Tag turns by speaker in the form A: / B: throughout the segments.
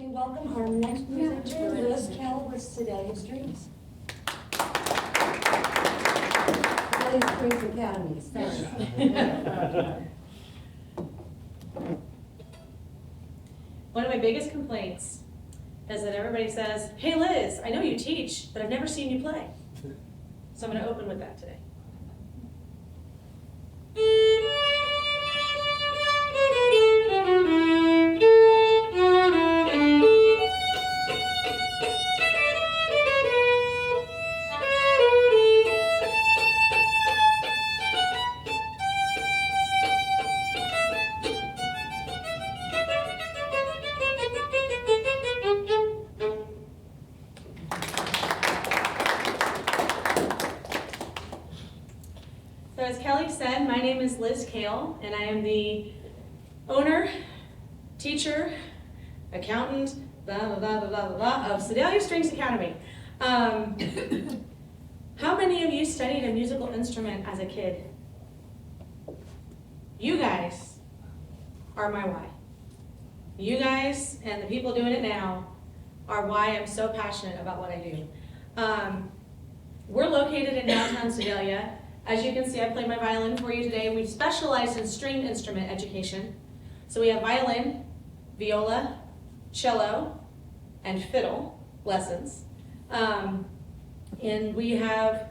A: we welcome our next presenter, Liz Kell with Sedalia Strings. Sedalia Strings Academy. Thanks.
B: One of my biggest complaints is that everybody says, "Hey Liz, I know you teach, but I've never seen you play." So I'm going to open with that today. So as Kelly said, my name is Liz Kale, and I am the owner, teacher, accountant, blah, blah, blah, blah, blah, blah, of Sedalia Strings Academy. How many of you studied a musical instrument as a kid? You guys are my why. You guys and the people doing it now are why I'm so passionate about what I do. We're located in downtown Sedalia. As you can see, I played my violin for you today. We've specialized in stringed instrument education. So we have violin, viola, cello, and fiddle lessons. And we have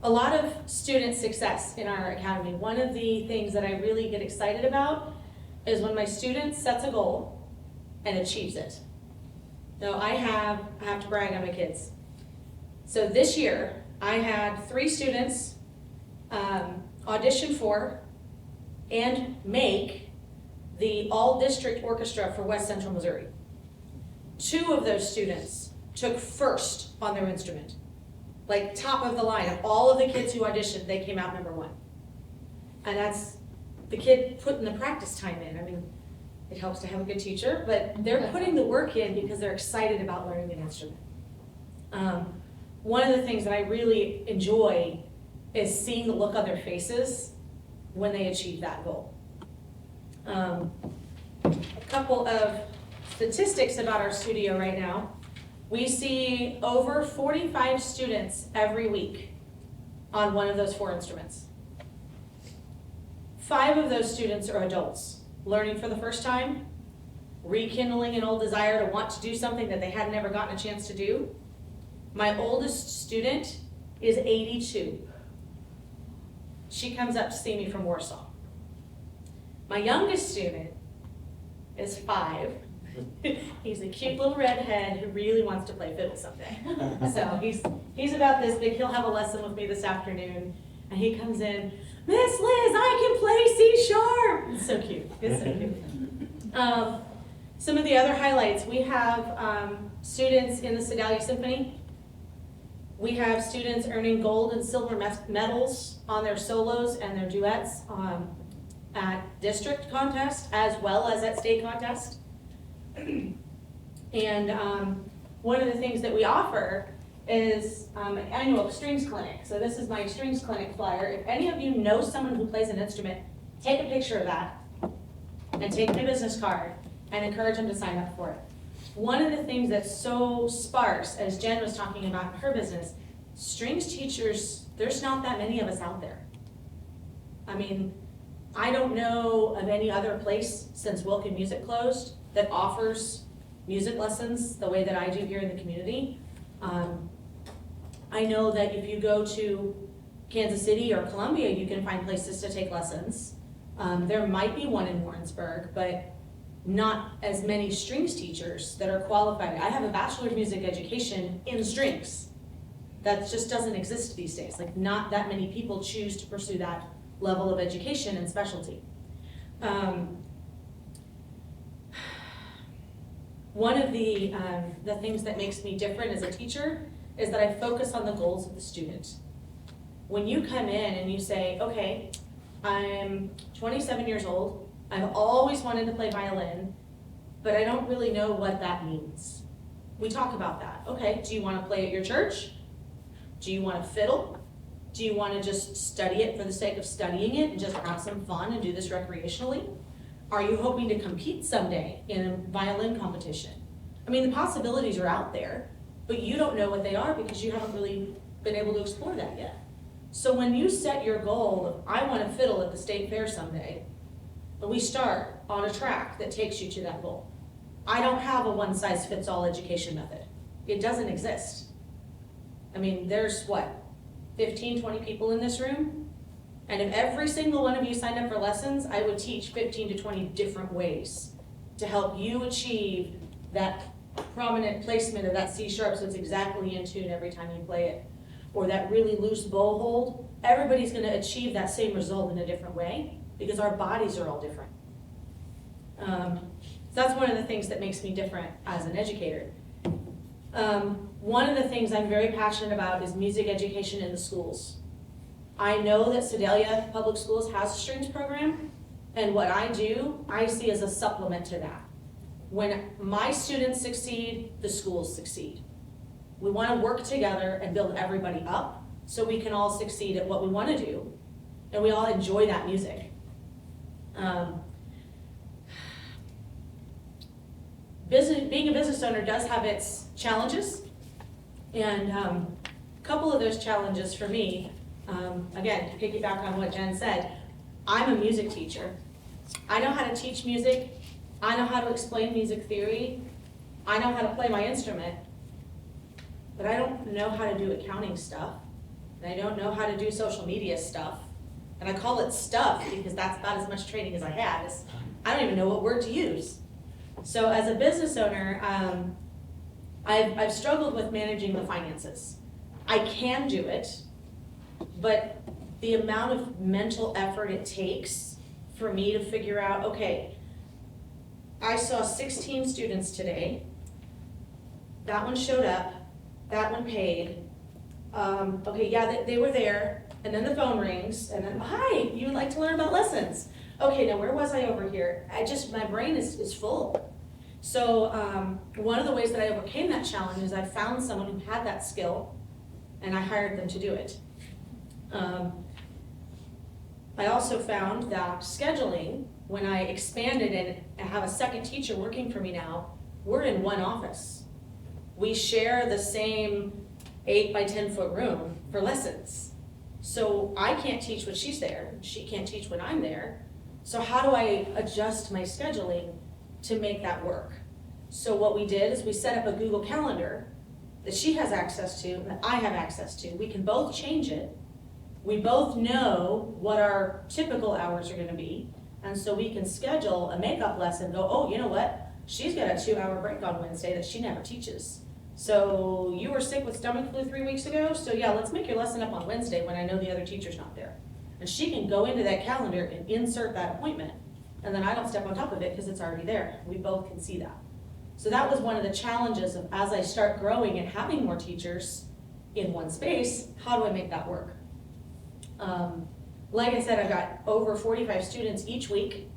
B: a lot of student success in our academy. One of the things that I really get excited about is when my student sets a goal and achieves it. Now I have to brag on my kids. So this year, I had 3 students audition for and make the all-district orchestra for West Central Missouri. 2 of those students took first on their instrument, like top of the line. Of all of the kids who auditioned, they came out number 1. And that's the kid putting the practice time in. I mean, it helps to have a good teacher, but they're putting the work in because they're excited about learning an instrument. One of the things that I really enjoy is seeing the look on their faces when they achieve that goal. A couple of statistics about our studio right now. We see over 45 students every week on one of those 4 instruments. 5 of those students are adults, learning for the first time, rekindling an old desire to want to do something that they had never gotten a chance to do. My oldest student is 82. She comes up to see me from Warsaw. My youngest student is 5. He's a cute little redhead who really wants to play fiddle someday. So he's about this big. He'll have a lesson with me this afternoon, and he comes in, "Miss Liz, I can play C sharp." It's so cute. It's so cute. Some of the other highlights: we have students in the Sedalia Symphony. We have students earning gold and silver medals on their solos and their duets at district contest as well as at state contest. And one of the things that we offer is an annual strings clinic. So this is my strings clinic flyer. If any of you know someone who plays an instrument, take a picture of that and take my business card and encourage them to sign up for it. One of the things that's so sparse, as Jen was talking about in her business, strings teachers, there's not that many of us out there. I mean, I don't know of any other place since Wilkin Music closed that offers music lessons the way that I do here in the community. I know that if you go to Kansas City or Columbia, you can find places to take lessons. There might be one in Warrensburg, but not as many strings teachers that are qualified. I have a Bachelor of Music Education in strings. That just doesn't exist these days. Like, not that many people choose to pursue that level of education and specialty. One of the things that makes me different as a teacher is that I focus on the goals of the student. When you come in and you say, okay, I'm 27 years old, I've always wanted to play violin, but I don't really know what that means. We talk about that. Okay, do you want to play at your church? Do you want to fiddle? Do you want to just study it for the sake of studying it and just have some fun and do this recreationally? Are you hoping to compete someday in a violin competition? I mean, the possibilities are out there, but you don't know what they are because you haven't really been able to explore that yet. So when you set your goal of, I want to fiddle at the state fair someday, but we start on a track that takes you to that goal. I don't have a one-size-fits-all education method. It doesn't exist. I mean, there's what, 15, 20 people in this room? And if every single one of you signed up for lessons, I would teach 15 to 20 different ways to help you achieve that prominent placement of that C sharp so it's exactly in tune every time you play it. Or that really loose bow hold. Everybody's gonna achieve that same result in a different way because our bodies are all different. So that's one of the things that makes me different as an educator. One of the things I'm very passionate about is music education in the schools. I know that Sedalia Public Schools has a strings program, and what I do, I see as a supplement to that. When my students succeed, the schools succeed. We want to work together and build everybody up so we can all succeed at what we want to do, and we all enjoy that music. Being a business owner does have its challenges, and a couple of those challenges for me, again, to piggyback on what Jen said, I'm a music teacher. I know how to teach music, I know how to explain music theory, I know how to play my instrument, but I don't know how to do accounting stuff, and I don't know how to do social media stuff, and I call it stuff because that's about as much training as I had. I don't even know what word to use. So as a business owner, I've struggled with managing the finances. I can do it, but the amount of mental effort it takes for me to figure out, okay, I saw 16 students today, that one showed up, that one paid, okay, yeah, they were there, and then the phone rings, and then, hi, you would like to learn about lessons. Okay, now where was I over here? My brain is full. So one of the ways that I overcame that challenge is I found someone who had that skill, and I hired them to do it. I also found that scheduling, when I expanded and have a second teacher working for me now, we're in one office. We share the same 8 by 10 foot room for lessons. So I can't teach when she's there, she can't teach when I'm there. So how do I adjust my scheduling to make that work? So what we did is we set up a Google Calendar that she has access to and that I have access to. We can both change it. We both know what our typical hours are gonna be. And so we can schedule a makeup lesson, go, oh, you know what? She's got a 2-hour break on Wednesday that she never teaches. So you were sick with stomach flu 3 weeks ago, so yeah, let's make your lesson up on Wednesday when I know the other teacher's not there. And she can go into that calendar and insert that appointment, and then I don't step on top of it because it's already there. We both can see that. So that was one of the challenges of, as I start growing and having more teachers in one space, how do I make that work? Like I said, I've got over 45 students each week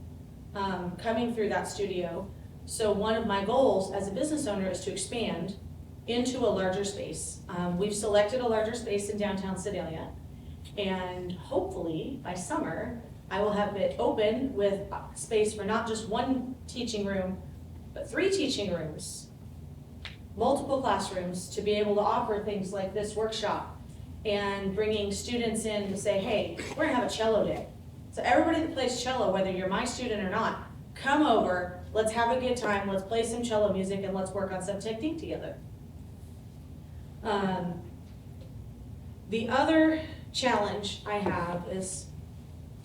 B: coming through that studio. So one of my goals as a business owner is to expand into a larger space. We've selected a larger space in downtown Sedalia, and hopefully by summer, I will have it open with space for not just one teaching room, but 3 teaching rooms, multiple classrooms to be able to offer things like this workshop and bringing students in to say, hey, we're gonna have a cello day. So everybody that plays cello, whether you're my student or not, come over, let's have a good time, let's play some cello music, and let's work on some technique together. The other challenge I have is,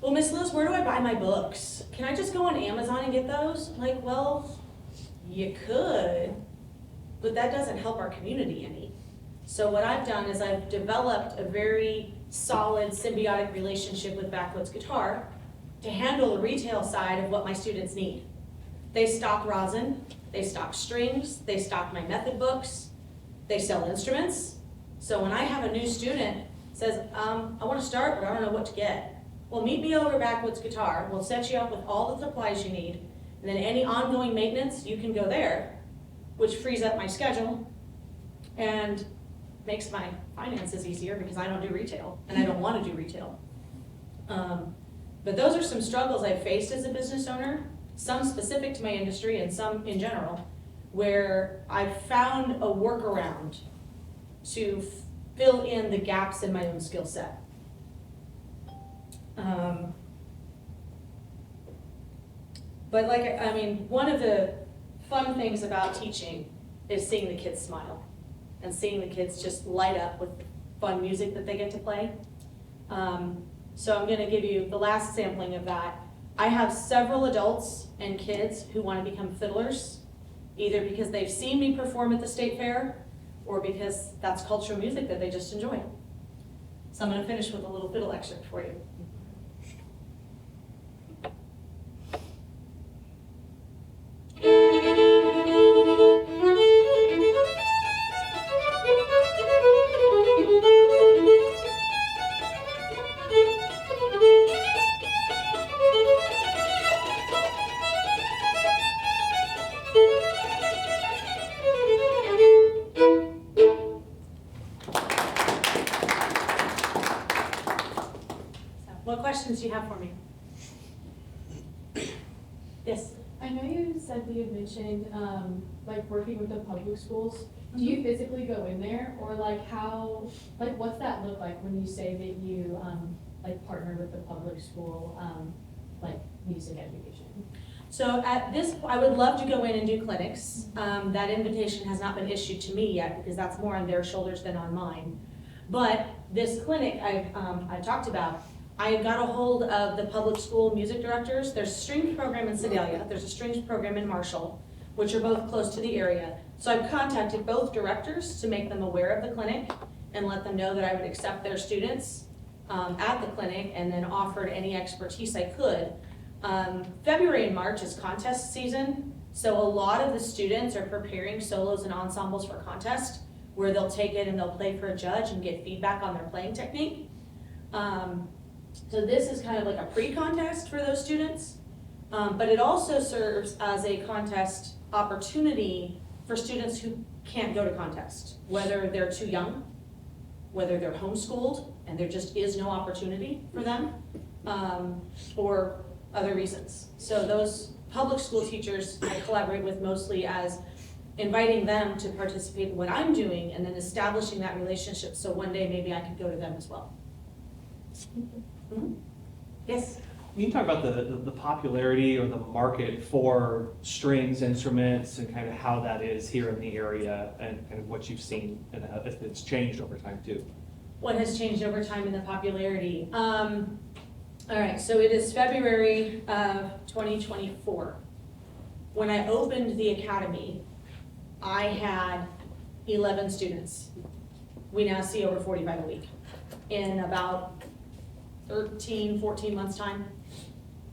B: well, Miss Liz, where do I buy my books? Can I just go on Amazon and get those? Like, well, you could, but that doesn't help our community any. So what I've done is I've developed a very solid symbiotic relationship with Backwoods Guitar to handle the retail side of what my students need. They stock rosin, they stock strings, they stock my method books, they sell instruments. So when I have a new student says, I want to start, but I don't know what to get. Well, meet me over at Backwoods Guitar. We'll set you up with all the supplies you need, and then any ongoing maintenance, you can go there, which frees up my schedule and makes my finances easier because I don't do retail, and I don't want to do retail. But those are some struggles I've faced as a business owner, some specific to my industry and some in general. where I found a workaround to fill in the gaps in my own skill set. But one of the fun things about teaching is seeing the kids smile and seeing the kids just light up with fun music that they get to play. So I'm gonna give you the last sampling of that. I have several adults and kids who want to become fiddlers, either because they've seen me perform at the state fair or because that's cultural music that they just enjoy. So I'm gonna finish with a little fiddle excerpt for you. What questions do you have for me? Yes?
C: I know you said that you mentioned, like working with the public schools. Do you physically go in there, or like how, like what's that look like when you say that you, like partner with the public school, like music education?
B: So at this, I would love to go in and do clinics. That invitation has not been issued to me yet because that's more on their shoulders than on mine. But this clinic I talked about, I got a hold of the public school music directors. There's a strings program in Sedalia, there's a strings program in Marshall, which are both close to the area. So I've contacted both directors to make them aware of the clinic and let them know that I would accept their students at the clinic and then offered any expertise I could. February and March is contest season, so a lot of the students are preparing solos and ensembles for contest, where they'll take it and they'll play for a judge and get feedback on their playing technique. So this is kind of like a pre-contest for those students, but it also serves as a contest opportunity for students who can't go to contest, whether they're too young, whether they're homeschooled and there just is no opportunity for them, or other reasons. So those public school teachers I collaborate with mostly as inviting them to participate in what I'm doing and then establishing that relationship so one day maybe I could go to them as well. Mm-hmm. Yes?
D: Can you talk about the popularity or the market for strings instruments and kind of how that is here in the area and kind of what you've seen and if it's changed over time too?
B: What has changed over time in the popularity? All right, so it is February of 2024. When I opened the academy, I had 11 students. We now see over 45 a week in about 13, 14 months time.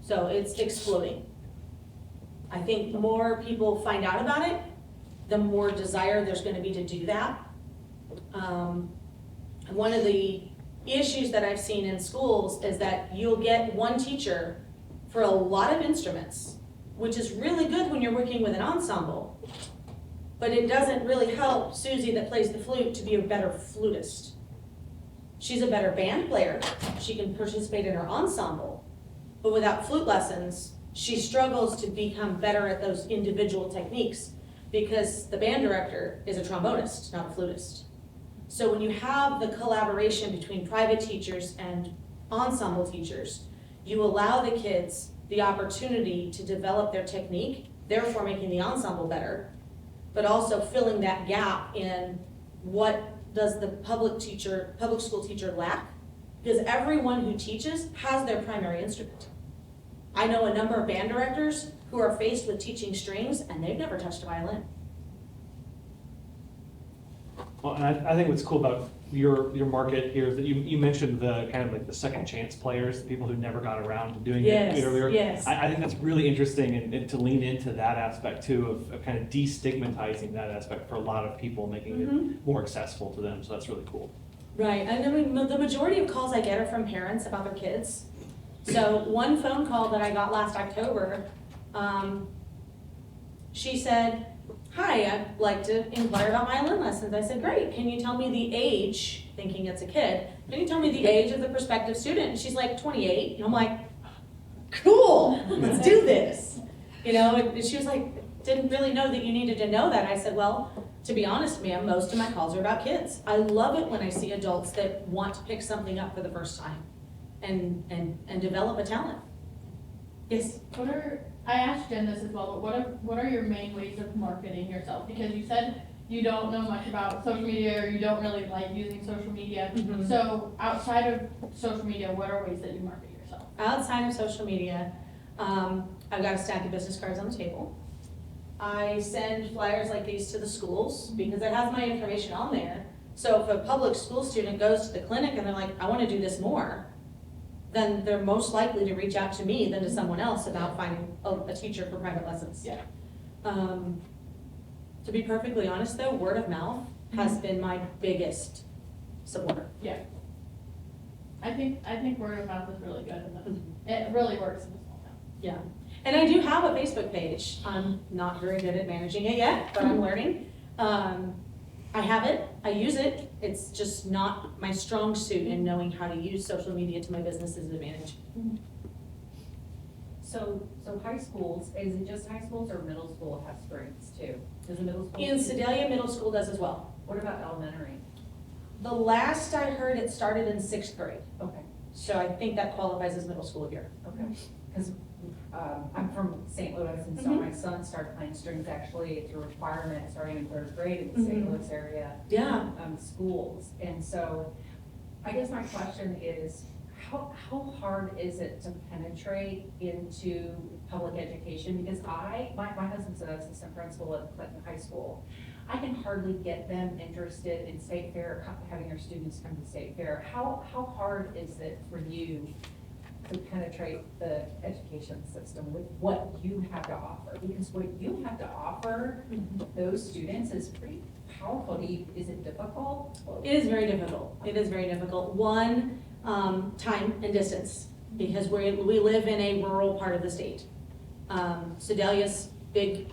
B: So it's exploding. I think the more people find out about it, the more desire there's going to be to do that. One of the issues that I've seen in schools is that you'll get one teacher for a lot of instruments, which is really good when you're working with an ensemble, but it doesn't really help Susie that plays the flute to be a better flutist. She's a better band player. She can participate in her ensemble, but without flute lessons, she struggles to become better at those individual techniques because the band director is a trombonist, not a flutist. So when you have the collaboration between private teachers and ensemble teachers, you allow the kids the opportunity to develop their technique, therefore making the ensemble better, but also filling that gap in what does the public school teacher lack? Because everyone who teaches has their primary instrument. I know a number of band directors who are faced with teaching strings and they've never touched a violin.
D: Well, and I think what's cool about your market here is that you mentioned the kind of like the second chance players, the people who never got around to doing it earlier.
B: Yes.
D: I think that's really interesting and to lean into that aspect too of kind of destigmatizing that aspect for a lot of people, making it more accessible to them. So that's really cool.
B: Right, and I mean, the majority of calls I get are from parents about their kids. So one phone call that I got last October, she said, "Hi, I'd like to inquire about violin lessons." I said, "Great, can you tell me the age," thinking it's a kid, "can you tell me the age of the prospective student?" And she's like, 28. And I'm like, cool, let's do this. You know, and she was like, didn't really know that you needed to know that. I said, well, to be honest, ma'am, most of my calls are about kids. I love it when I see adults that want to pick something up for the first time and develop a talent. Yes?
C: I asked Jen this as well, but what are your main ways of marketing yourself? Because you said you don't know much about social media, or you don't really like using social media.
B: Mhm.
C: So outside of social media, what are ways that you market yourself?
B: Outside of social media, I've got a stack of business cards on the table. I send flyers like these to the schools because it has my information on there. So if a public school student goes to the clinic and they're like, I want to do this more, then they're most likely to reach out to me than to someone else about finding a teacher for private lessons.
C: Yeah.
B: To be perfectly honest though, word of mouth has been my biggest supporter.
C: I think word of mouth is really good, and it really works in a small town.
B: Yeah, and I do have a Facebook page. I'm not very good at managing it yet, but I'm learning. I have it, I use it, it's just not my strong suit in knowing how to use social media to my business's advantage.
A: So high schools, is it just high schools or middle school have strengths too? Does the middle school?
B: In Sedalia Middle School does as well.
A: What about elementary?
B: The last I heard, it started in 6th grade,
A: Okay,
B: so I think that qualifies as middle school here.
A: okay. Because I'm from St. Louis, and so
B: Mhm.
A: my son started playing strings. Actually, it's a requirement starting in 3rd grade in the St.
B: Mhm.
A: Louis area
B: Yeah.
A: schools. And so I guess my question is, how hard is it to penetrate into public education? Because my husband's an assistant principal at Clinton High School. I can hardly get them interested in state fair, having their students come to state fair. How hard is it for you to penetrate the education system with what you have to offer? Because what you have to offer those students is pretty powerful. Is it difficult?
B: It is very difficult. It is very difficult. One, time and distance, because we live in a rural part of the state. Sedalia's big,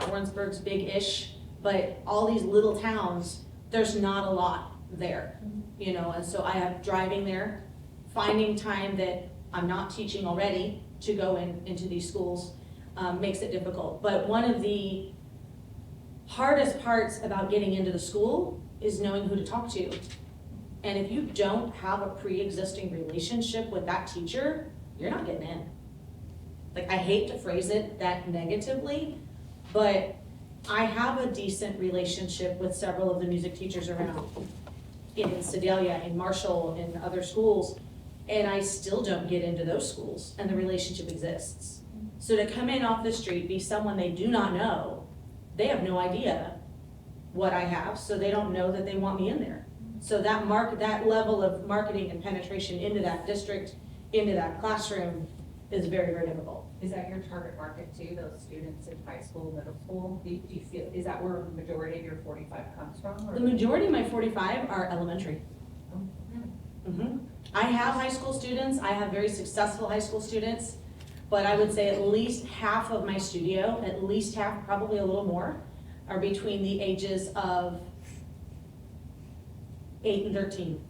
B: Warrensburg's big-ish, but all these little towns, there's not a lot there, you know, and so I have driving there, finding time that I'm not teaching already to go into these schools, makes it difficult. But one of the hardest parts about getting into the school is knowing who to talk to. And if you don't have a pre-existing relationship with that teacher, you're not getting in. Like, I hate to phrase it that negatively, but I have a decent relationship with several of the music teachers around in Sedalia, in Marshall, in other schools, and I still don't get into those schools, and the relationship exists. So to come in off the street, be someone they do not know, they have no idea what I have, so they don't know that they want me in there. So that level of marketing and penetration into that district, into that classroom is very, very difficult.
A: Is that your target market too, those students in high school, middle school? Do you feel, is that where the majority of your 45 comes from? Or?
B: The majority of my 45 are elementary.
A: Oh, really?
B: Mhm. I have high school students, I have very successful high school students, but I would say at least half of my studio, at least half, probably a little more, are between the ages of 8 and 13.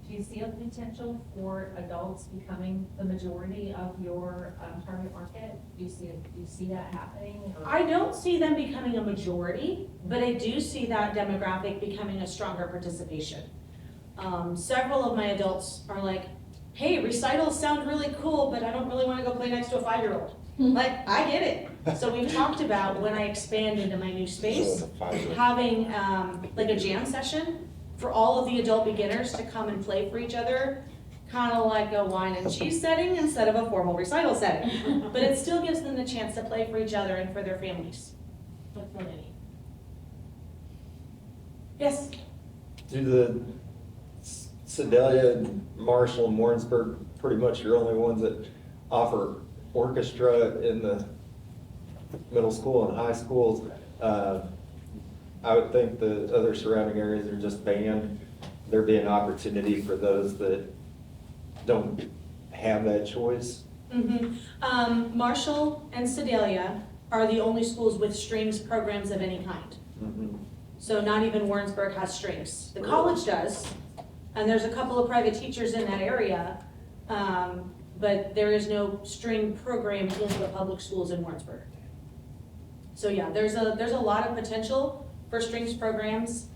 A: Do you see a potential for adults becoming the majority of your target market? Do you see that happening? Or?
B: I don't see them becoming a majority, but I do see that demographic becoming a stronger participation. Several of my adults are like, hey, recitals sound really cool, but I don't really want to go play next to a 5-year-old. Like, I get it. So we've talked about when I expand into my new space, having like a jam session for all of the adult beginners to come and play for each other, kind of like a wine and cheese setting instead of a formal recital setting. But it still gives them the chance to play for each other and for their families.
C: That's really neat.
B: Yes?
E: Do the Sedalia, Marshall, and Warrensburg pretty much your only ones that offer orchestra in the middle school and high schools? I would think the other surrounding areas are just band. There'd be an opportunity for those that don't have that choice.
B: Mm-hmm. Marshall and Sedalia are the only schools with strings programs of any kind.
E: Mm-hmm.
B: So not even Warrensburg has strings. The college does, and there's a couple of private teachers in that area, but there is no string program in the public schools in Warrensburg. So yeah, there's a lot of potential for strings programs.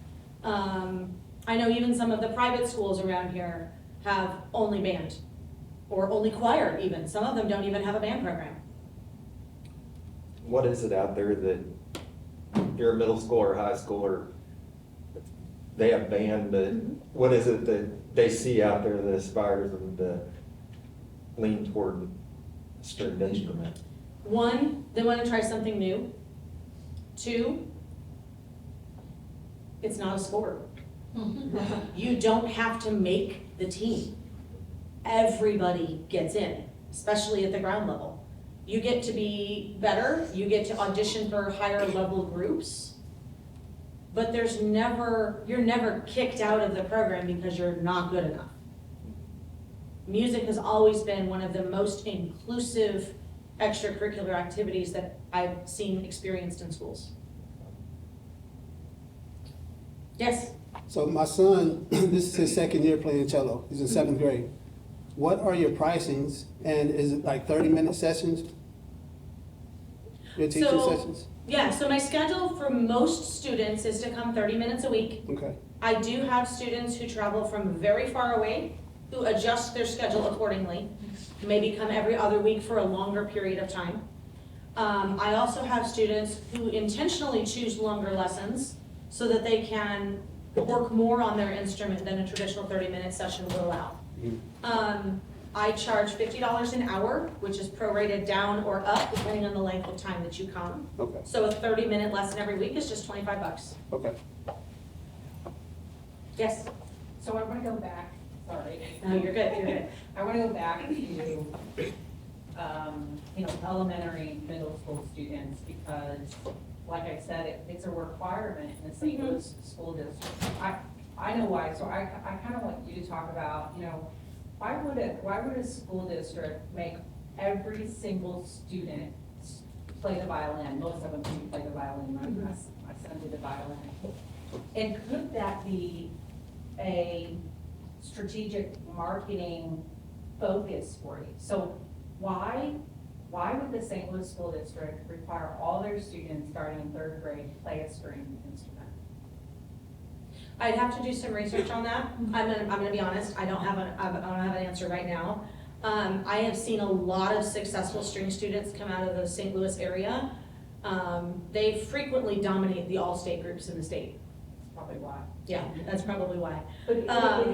B: I know even some of the private schools around here have only band or only choir even. Some of them don't even have a band program.
E: What is it out there that you're a middle school or high schooler, they have band, but what is it that they see out there that aspires them to lean toward a stringed instrument?
B: One, they want to try something new. Two, it's not a sport. You don't have to make the team. Everybody gets in, especially at the ground level. You get to be better, you get to audition for higher level groups, but you're never kicked out of the program because you're not good enough. Music has always been one of the most inclusive extracurricular activities that I've seen experienced in schools. Yes?
F: So my son, this is his second year playing cello. He's in seventh grade. What are your pricings, and is it like 30-minute sessions? Your teaching
B: So-
F: sessions?
B: Yeah, so my schedule for most students is to come 30 minutes a week.
F: Okay,
B: I do have students who travel from very far away, who adjust their schedule accordingly, maybe come every other week for a longer period of time. I also have students who intentionally choose longer lessons so that they can work more on their instrument than a traditional 30-minute session will allow. I charge $50 an hour, which is prorated down or up depending on the length of time that you come.
F: okay,
B: So a 30-minute lesson every week is just $25.
F: okay.
B: Yes?
A: So I want to go back, sorry.
B: No, you're good, you're good.
A: I want to go back to, elementary, middle school students, because like I said, it's a requirement in the St. Louis school district. I know why, so I kind of want you to talk about, why would a school district make every single student play the violin? Most of them can play the violin, my son did the violin. And could that be a strategic marketing focus for you? So why would the St. Louis School District require all their students starting in third grade to play a string instrument?
B: I'd have to do some research on that. I'm gonna be honest, I don't have an answer right now. I have seen a lot of successful string students come out of the St. Louis area. They frequently dominate the all-state groups in the state.
A: That's probably why.
B: Yeah, that's probably why.
A: But it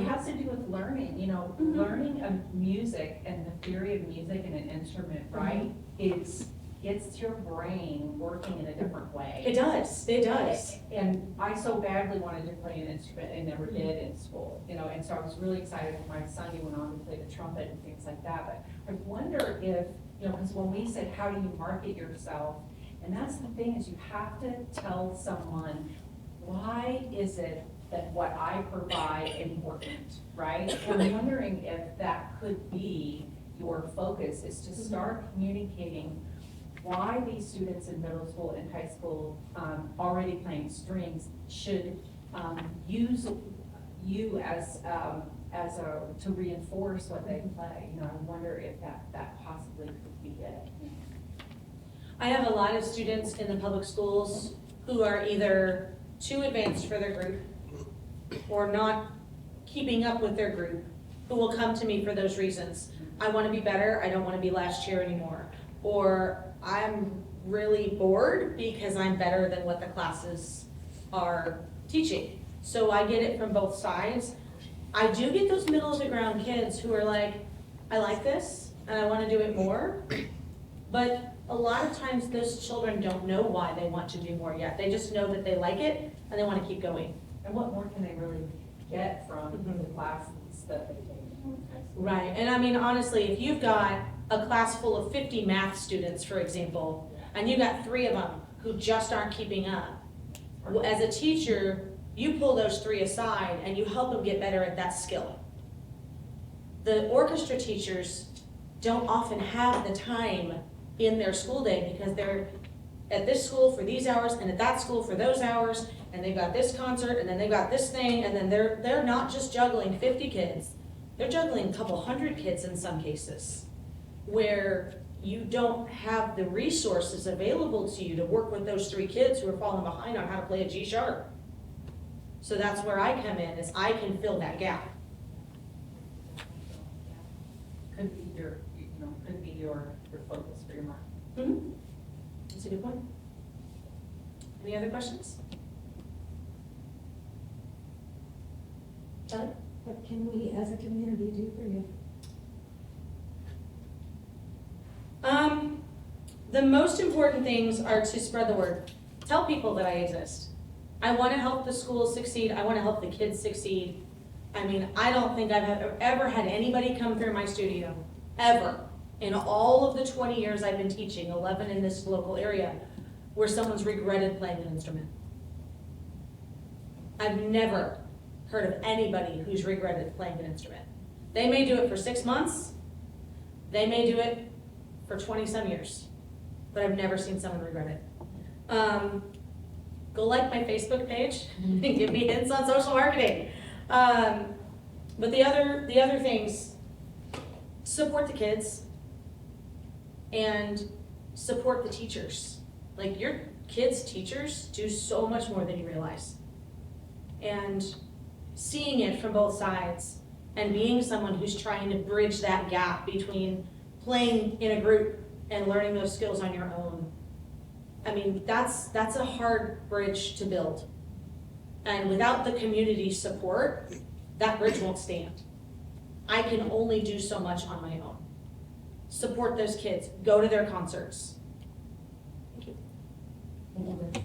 A: has to do with learning, learning of music and the theory of music and an instrument, right? Gets your brain working in a different way.
B: It does, it does.
A: And I so badly wanted to play an instrument and never did in school, and so I was really excited when my son, he went on to play the trumpet and things like that. But I wonder if, because when we said, how do you market yourself? And that's the thing, is you have to tell someone, why is it that what I provide important, right? And I'm wondering if that could be your focus, is to start communicating why these students in middle school and high school already playing strings should use you as to reinforce what they play. I wonder if that possibly could be it.
B: I have a lot of students in the public schools who are either too advanced for their group or not keeping up with their group, who will come to me for those reasons. I want to be better, I don't want to be last year anymore. Or I'm really bored because I'm better than what the classes are teaching. So I get it from both sides. I do get those middle of the ground kids who are like, I like this and I want to do it more. But a lot of times those children don't know why they want to do more yet. They just know that they like it and they want to keep going.
A: And what more can they really get from the classes that they take?
B: Right, and I mean, honestly, if you've got a class full of 50 math students, for example, and you've got 3 of them who just aren't keeping up, well, as a teacher, you pull those 3 aside and you help them get better at that skill. The orchestra teachers don't often have the time in their school day because they're at this school for these hours and at that school for those hours, and they've got this concert and then they've got this thing, and then they're not just juggling 50 kids, they're juggling a couple hundred kids in some cases, where you don't have the resources available to you to work with those 3 kids who are falling behind on how to play a G sharp. So that's where I come in, is I can fill that gap.
A: Could be your, you know, could be your focus for your market.
B: That's a good point. Any other questions? Done?
G: What can we as a community do for you?
B: The most important things are to spread the word. Tell people that I exist. I want to help the schools succeed. I want to help the kids succeed. I mean, I don't think I've ever had anybody come through my studio, ever, in all of the 20 years I've been teaching, 11 in this local area, where someone's regretted playing an instrument. I've never heard of anybody who's regretted playing an instrument. They may do it for 6 months, they may do it for 20-some years, but I've never seen someone regret it. Go like my Facebook page and give me hints on social marketing. But the other things, support the kids and support the teachers. Like, your kids' teachers do so much more than you realize. And seeing it from both sides and being someone who's trying to bridge that gap between playing in a group and learning those skills on your own. I mean, that's a hard bridge to build. And without the community support, that bridge won't stand. I can only do so much on my own. Support those kids, go to their concerts. Thank you.
G: Thank you.